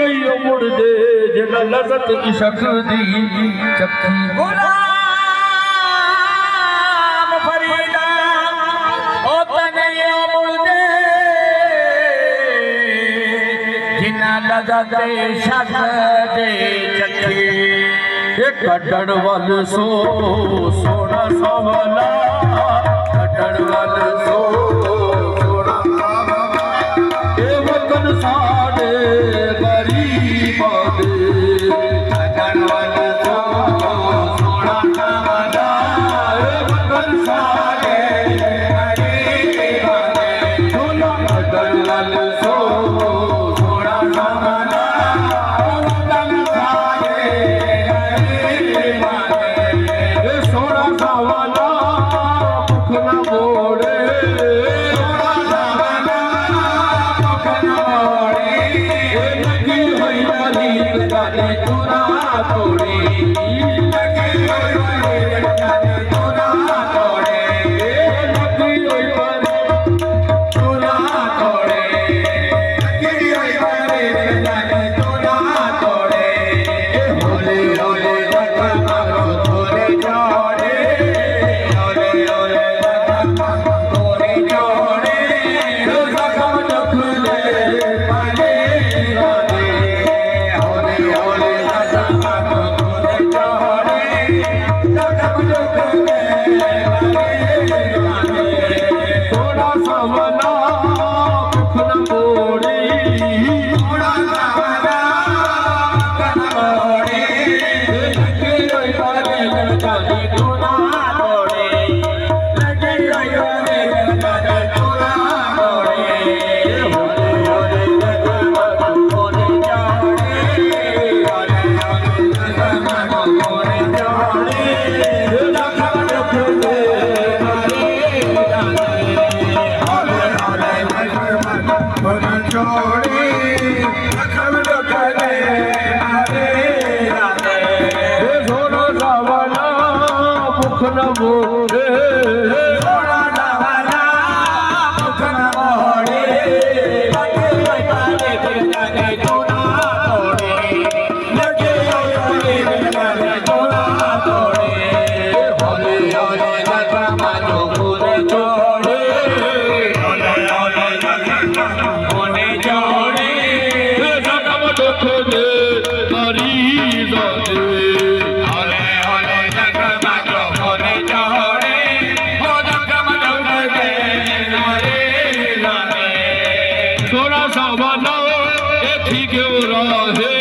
गई उमड़ दे जना लज़त इश्क दी चक्की गुलाम फरीदा ओ तने उमड़ दे जिना लज़त इश्क दी चक्की कटड़ वल सो सोना सवला कटड़ वल सो सोना सवला ए वतन साडे गरीब दे कटड़ वल सो सोना सवला ए वतन साडे गरीब दे सोना कटड़ वल सो सोना सवला वतन साडे सोना सावला मुख न मोड़े सोना सावला मुख न मोड़े लगी हुई मलीक गाने तुरा तोड़े लगी हुई मलीक गाने तुरा तोड़े लगी हुई मलीक तुरा तोड़े लगी हुई मलीक गाने तुरा तोड़े होले होले सोना सावला ठीक हो रहा है।